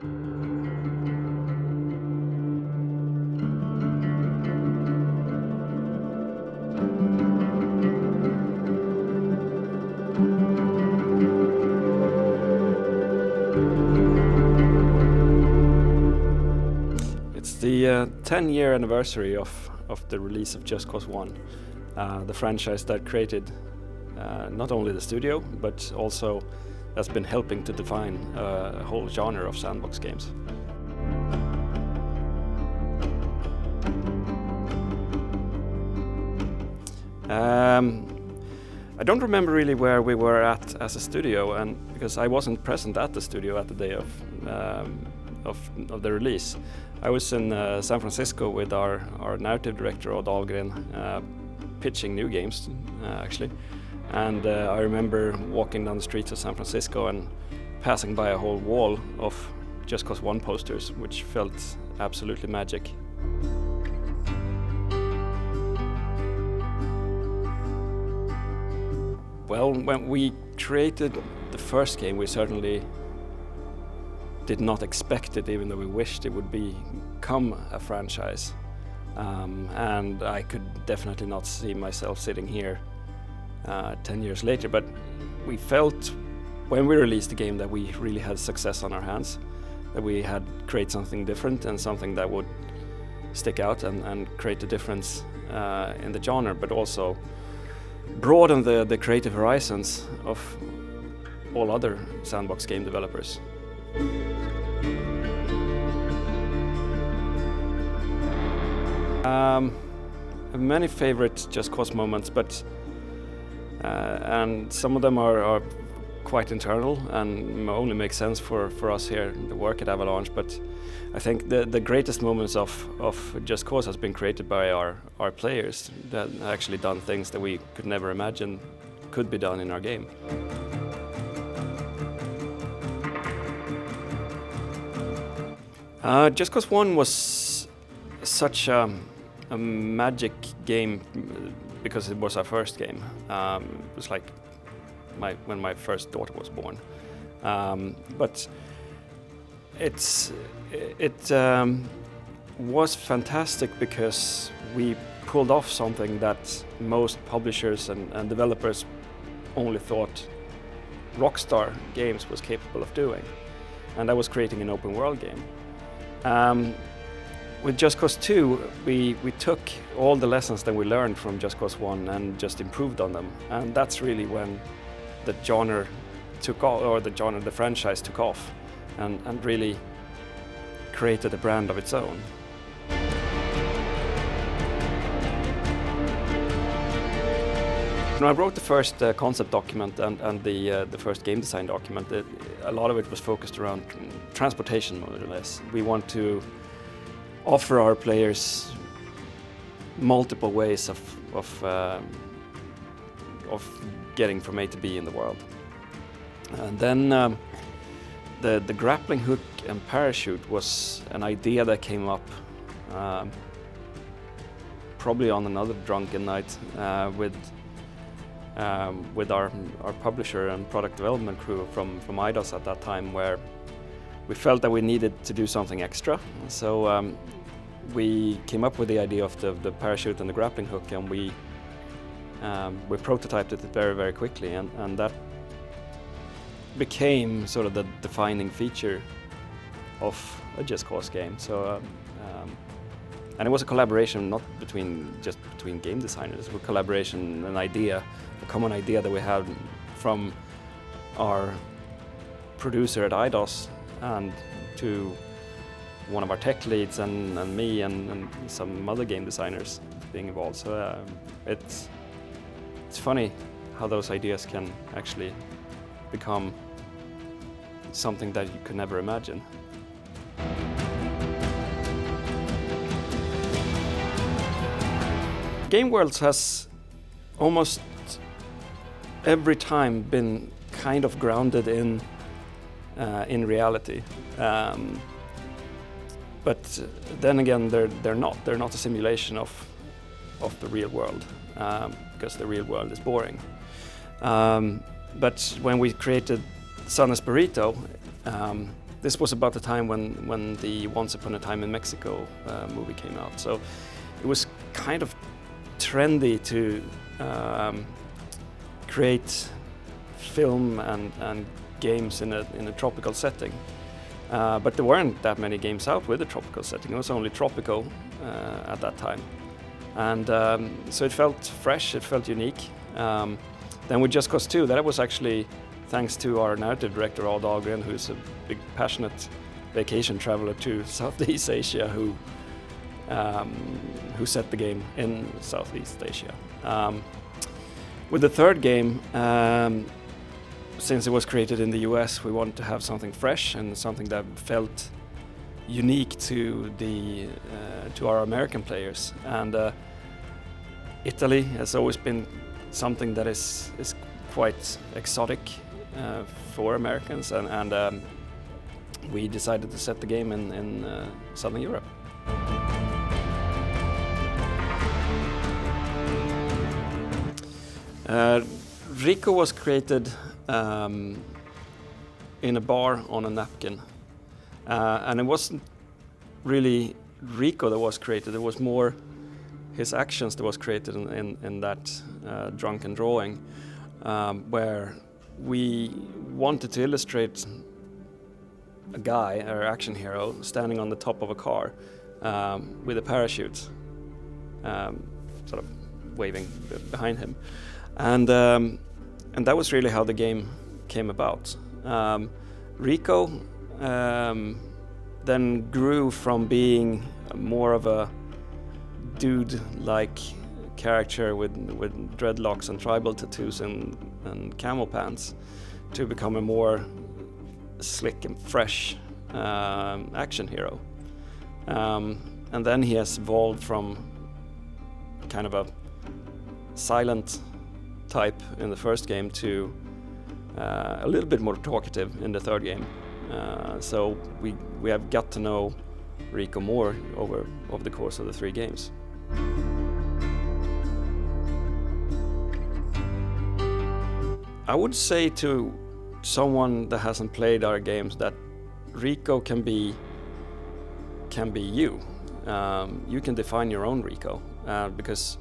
It's the 10-year anniversary of the release of Just Cause 1, the franchise that created not only the studio, but also has been helping to define a whole genre of sandbox games. I don't remember really where we were at as a studio, and because I wasn't present at the studio at the day of the release. I was in San Francisco with our narrative director Odd Ahlgren, pitching new games actually, and I remember walking down the streets of San Francisco and passing by a whole wall of Just Cause 1 posters, which felt absolutely magic. Well, when we created the first game, we certainly did not expect it, even though we wished it would become a franchise. And I could definitely not see myself sitting here 10 years later, but we felt when we released the game that we really had success on our hands, that we had created something different and something that would stick out and create a difference in the genre, but also broaden the creative horizons of all other sandbox game developers. Many favorite Just Cause moments, but and some of them are quite internal and only make sense for us here, the work at Avalanche. But I think the greatest moments of Just Cause has been created by our players that actually done things that we could never imagine could be done in our game. Just Cause 1 was such a magic game because it was our first game. It was like when my first daughter was born. But it was fantastic because we pulled off something that most publishers and developers only thought Rockstar Games was capable of doing, and that was creating an open world game. With Just Cause 2, we took all the lessons that we learned from Just Cause 1 and just improved on them, and that's really when the genre took off, or the franchise took off, and really created a brand of its own. When I wrote the first concept document and the first game design document, a lot of it was focused around transportation, more or less. We want to offer our players multiple ways of getting from A to B in the world. And then the grappling hook and parachute was an idea that came up probably on another drunken night with our publisher and product development crew from IDOS at that time, where we felt that we needed to do something extra. So we came up with the idea of the parachute and the grappling hook, and we prototyped it very, very quickly, and that became sort of the defining feature of a Just Cause game. So, and it was a collaboration not between game designers, it was a collaboration, a common idea that we had from our producer at IDOS and to one of our tech leads and me and some other game designers being involved. So it's funny how those ideas can actually become something that you could never imagine. Game Worlds has almost every time been kind of grounded in reality, but then again they're not a simulation of the real world, because the real world is boring. But when we created Sun Espirito, this was about the time when the Once Upon a Time in Mexico movie came out. So it was kind of trendy to create film and games in a tropical setting. But there weren't that many games out with a tropical setting. It was only Tropico at that time. And so it felt fresh, it felt unique. Then with Just Cause 2, that was actually thanks to our narrative director, Odd Dahlgren, who's a big passionate vacation traveler to Southeast Asia, who set the game in Southeast Asia. With the third game, since it was created in the US, we wanted to have something fresh and something that felt unique to our American players. And Italy has always been something that is quite exotic for Americans, and we decided to set the game in Southern Europe. Rico was created in a bar on a napkin, and it wasn't really Rico that was created, it was more his actions that was created in that drunken drawing, where we wanted to illustrate a guy, our action hero, standing on the top of a car with a parachute sort of waving behind him. And that was really how the game came about. Rico then grew from being more of a dude-like character with dreadlocks and tribal tattoos and camel pants to become a more slick and fresh action hero. And then he has evolved from kind of a silent type in the first game to a little bit more talkative in the third game. So we have got to know Rico more over the course of the 3 games. I would say to someone that hasn't played our games that Rico can be you. You can define your own Rico because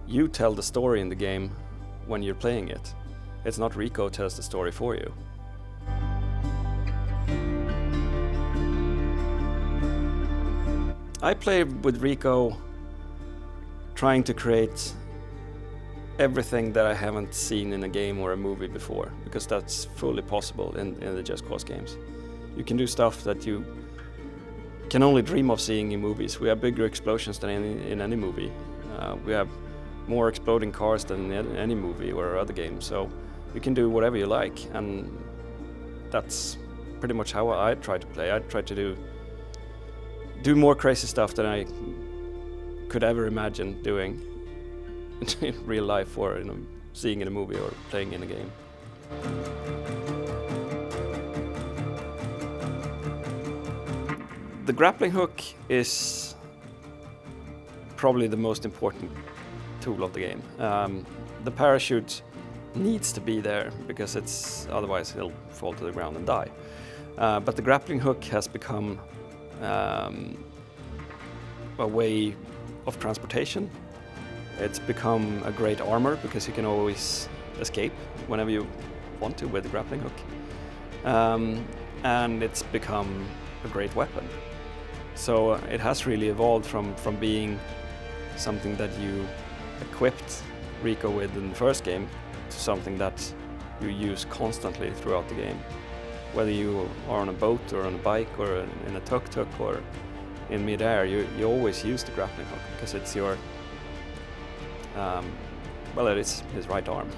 you tell the story in the game when you're playing it. It's not Rico tells the story for you. I play with Rico trying to create everything that I haven't seen in a game or a movie before, because that's fully possible in the Just Cause games. You can do stuff that you can only dream of seeing in movies. We have bigger explosions than in any movie. We have more exploding cars than in any movie or other game, so you can do whatever you like, and that's pretty much how I try to play. I try to do more crazy stuff than I could ever imagine doing in real life or seeing in a movie or playing in a game. The grappling hook is probably the most important tool of the game. The parachute needs to be there because otherwise he'll fall to the ground and die. But the grappling hook has become a way of transportation. It's become a great armor because you can always escape whenever you want to with the grappling hook. And it's become a great weapon. So it has really evolved from being something that you equipped Rico with in the first game to something that you use constantly throughout the game. Whether you are on a boat or on a bike or in a tuk-tuk or in mid-air, you always use the grappling hook because it's your, it is his right arm.